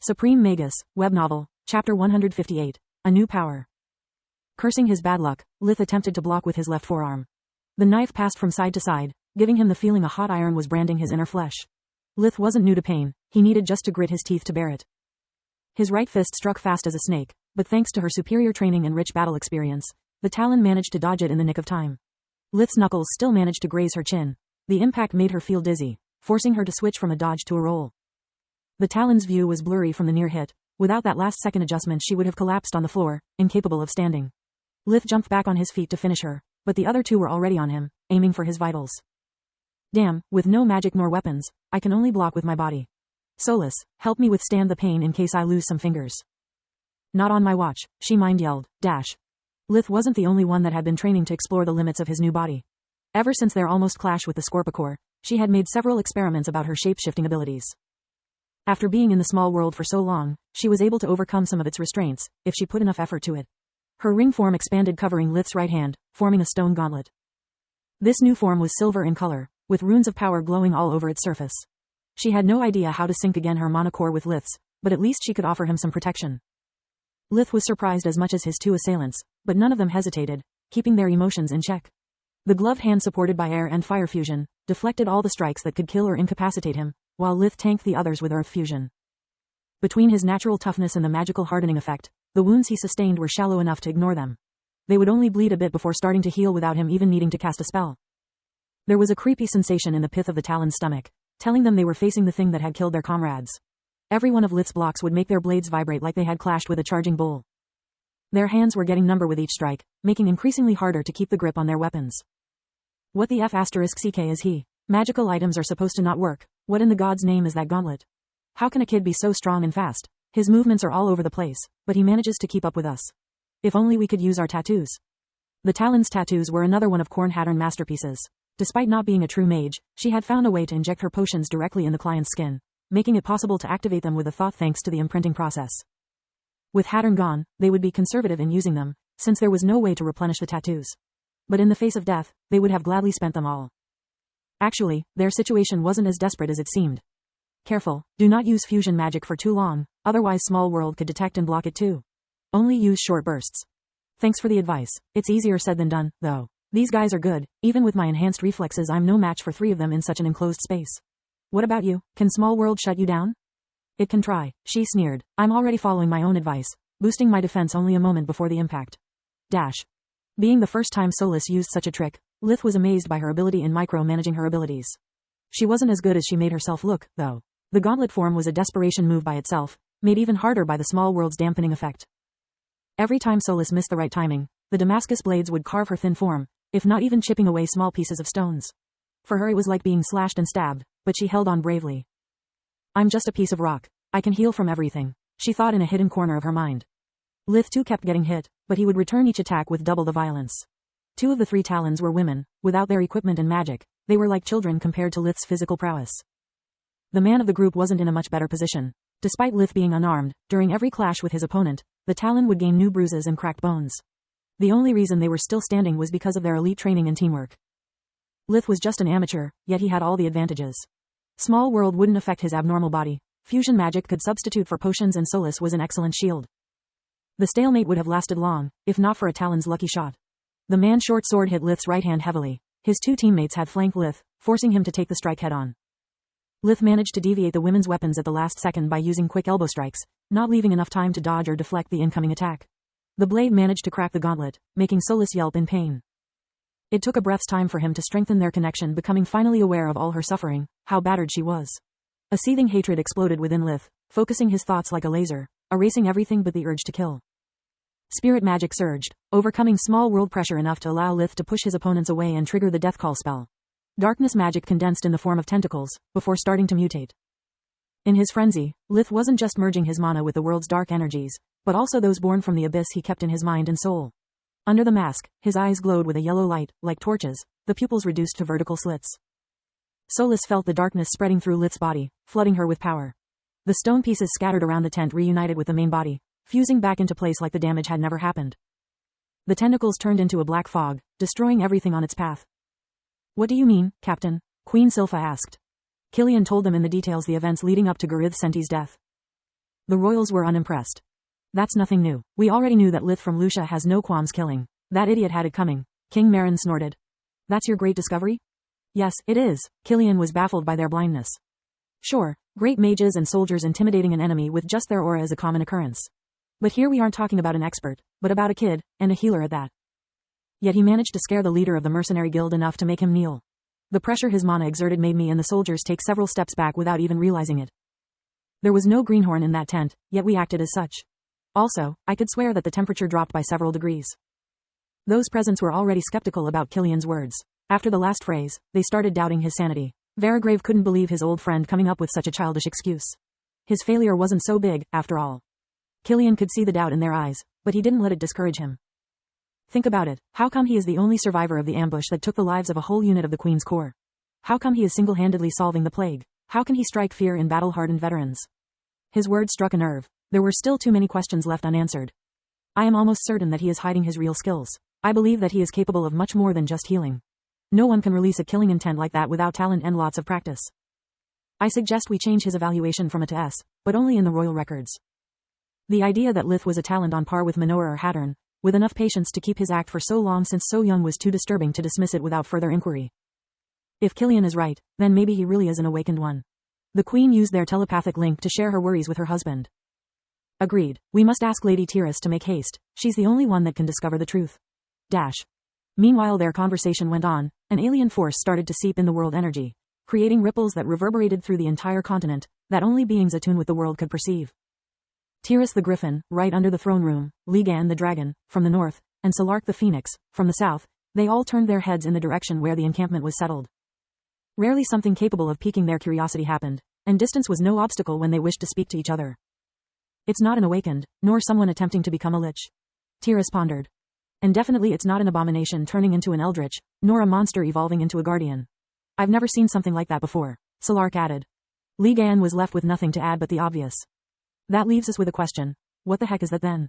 Supreme Magus, web novel, Chapter 158, A New Power. Cursing his bad luck, Lith attempted to block with his left forearm. The knife passed from side to side, giving him the feeling a hot iron was branding his inner flesh. Lith wasn't new to pain, he needed just to grit his teeth to bear it. His right fist struck fast as a snake, but thanks to her superior training and rich battle experience, the Talon managed to dodge it in the nick of time. Lith's knuckles still managed to graze her chin. The impact made her feel dizzy, forcing her to switch from a dodge to a roll. The Talon's view was blurry from the near hit. Without that last-second adjustment she would have collapsed on the floor, incapable of standing. Lith jumped back on his feet to finish her, but the other two were already on him, aiming for his vitals. Damn, with no magic nor weapons, I can only block with my body. Solus, help me withstand the pain in case I lose some fingers. Not on my watch, she mind-yelled, dash. Lith wasn't the only one that had been training to explore the limits of his new body. Ever since their almost clash with the Scorpicore, she had made several experiments about her shape-shifting abilities. After being in the small world for so long, she was able to overcome some of its restraints, if she put enough effort to it. Her ring form expanded, covering Lith's right hand, forming a stone gauntlet. This new form was silver in color, with runes of power glowing all over its surface. She had no idea how to sync again her monocore with Lith's, but at least she could offer him some protection. Lith was surprised as much as his two assailants, but none of them hesitated, keeping their emotions in check. The gloved hand, supported by air and fire fusion, deflected all the strikes that could kill or incapacitate him, while Lith tanked the others with earth fusion. Between his natural toughness and the magical hardening effect, the wounds he sustained were shallow enough to ignore them. They would only bleed a bit before starting to heal without him even needing to cast a spell. There was a creepy sensation in the pith of the Talon's stomach, telling them they were facing the thing that had killed their comrades. Every one of Lith's blocks would make their blades vibrate like they had clashed with a charging bull. Their hands were getting number with each strike, making increasingly harder to keep the grip on their weapons. What the F***ck is he? Magical items are supposed to not work. What in the god's name is that gauntlet? How can a kid be so strong and fast? His movements are all over the place, but he manages to keep up with us. If only we could use our tattoos. The Talon's tattoos were another one of Corn Hattern's masterpieces. Despite not being a true mage, she had found a way to inject her potions directly in the client's skin, making it possible to activate them with a thought thanks to the imprinting process. With Hattern gone, they would be conservative in using them, since there was no way to replenish the tattoos. But in the face of death, they would have gladly spent them all. Actually, their situation wasn't as desperate as it seemed. Careful, do not use fusion magic for too long, otherwise Small World could detect and block it too. Only use short bursts. Thanks for the advice. It's easier said than done, though. These guys are good. Even with my enhanced reflexes I'm no match for 3 of them in such an enclosed space. What about you? Can Small World shut you down? It can try, she sneered. I'm already following my own advice, boosting my defense only a moment before the impact. Dash. Being the first time Solus used such a trick, Lith was amazed by her ability in micro-managing her abilities. She wasn't as good as she made herself look, though. The gauntlet form was a desperation move by itself, made even harder by the Small World's dampening effect. Every time Solus missed the right timing, the Damascus blades would carve her thin form, if not even chipping away small pieces of stones. For her it was like being slashed and stabbed, but she held on bravely. I'm just a piece of rock. I can heal from everything, she thought in a hidden corner of her mind. Lith too kept getting hit, but he would return each attack with double the violence. 2 of the 3 Talons were women. Without their equipment and magic, they were like children compared to Lith's physical prowess. The man of the group wasn't in a much better position. Despite Lith being unarmed, during every clash with his opponent, the Talon would gain new bruises and cracked bones. The only reason they were still standing was because of their elite training and teamwork. Lith was just an amateur, yet he had all the advantages. Small World wouldn't affect his abnormal body. Fusion magic could substitute for potions and Solus was an excellent shield. The stalemate would have lasted long, if not for a Talon's lucky shot. The man's short sword hit Lith's right hand heavily. His 2 teammates had flanked Lith, forcing him to take the strike head-on. Lith managed to deviate the women's weapons at the last second by using quick elbow strikes, not leaving enough time to dodge or deflect the incoming attack. The blade managed to crack the gauntlet, making Solus yelp in pain. It took a breath's time for him to strengthen their connection, becoming finally aware of all her suffering, how battered she was. A seething hatred exploded within Lith, focusing his thoughts like a laser, erasing everything but the urge to kill. Spirit magic surged, overcoming Small World pressure enough to allow Lith to push his opponents away and trigger the Death Call spell. Darkness magic condensed in the form of tentacles, before starting to mutate. In his frenzy, Lith wasn't just merging his mana with the world's dark energies, but also those born from the abyss he kept in his mind and soul. Under the mask, his eyes glowed with a yellow light, like torches, the pupils reduced to vertical slits. Solus felt the darkness spreading through Lith's body, flooding her with power. The stone pieces scattered around the tent reunited with the main body, fusing back into place like the damage had never happened. The tentacles turned into a black fog, destroying everything on its path. What do you mean, Captain? Queen Sylpha asked. Killian told them in the details the events leading up to Garith Senti's death. The royals were unimpressed. That's nothing new. We already knew that Lith from Lucia has no qualms killing. That idiot had it coming. King Marin snorted. That's your great discovery? Yes, it is. Killian was baffled by their blindness. Sure, great mages and soldiers intimidating an enemy with just their aura is a common occurrence. But here we aren't talking about an expert, but about a kid, and a healer at that. Yet he managed to scare the leader of the mercenary guild enough to make him kneel. The pressure his mana exerted made me and the soldiers take several steps back without even realizing it. There was no greenhorn in that tent, yet we acted as such. Also, I could swear that the temperature dropped by several degrees. Those presents were already skeptical about Killian's words. After the last phrase, they started doubting his sanity. Varigrave couldn't believe his old friend coming up with such a childish excuse. His failure wasn't so big, after all. Killian could see the doubt in their eyes, but he didn't let it discourage him. Think about it. How come he is the only survivor of the ambush that took the lives of a whole unit of the Queen's Corps? How come he is single-handedly solving the plague? How can he strike fear in battle-hardened veterans? His words struck a nerve. There were still too many questions left unanswered. I am almost certain that he is hiding his real skills. I believe that he is capable of much more than just healing. No one can release a killing intent like that without talent and lots of practice. I suggest we change his evaluation from A to S, but only in the royal records. The idea that Lith was a talent on par with Minoa or Hattern, with enough patience to keep his act for so long since so young, was too disturbing to dismiss it without further inquiry. If Killian is right, then maybe he really is an awakened one. The Queen used their telepathic link to share her worries with her husband. Agreed. We must ask Lady Tyrus to make haste. She's the only one that can discover the truth. Meanwhile their conversation went on. An alien force started to seep in the world energy, creating ripples that reverberated through the entire continent, that only beings attuned with the world could perceive. Tyrus the Griffin, right under the throne room, Ligan the Dragon, from the north, and Salark the Phoenix, from the south, they all turned their heads in the direction where the encampment was settled. Rarely something capable of piquing their curiosity happened, and distance was no obstacle when they wished to speak to each other. It's not an awakened, nor someone attempting to become a lich. Tyrus pondered. And definitely it's not an abomination turning into an eldritch, nor a monster evolving into a guardian. I've never seen something like that before, Salark added. Ligan was left with nothing to add but the obvious. That leaves us with a question. What the heck is that then?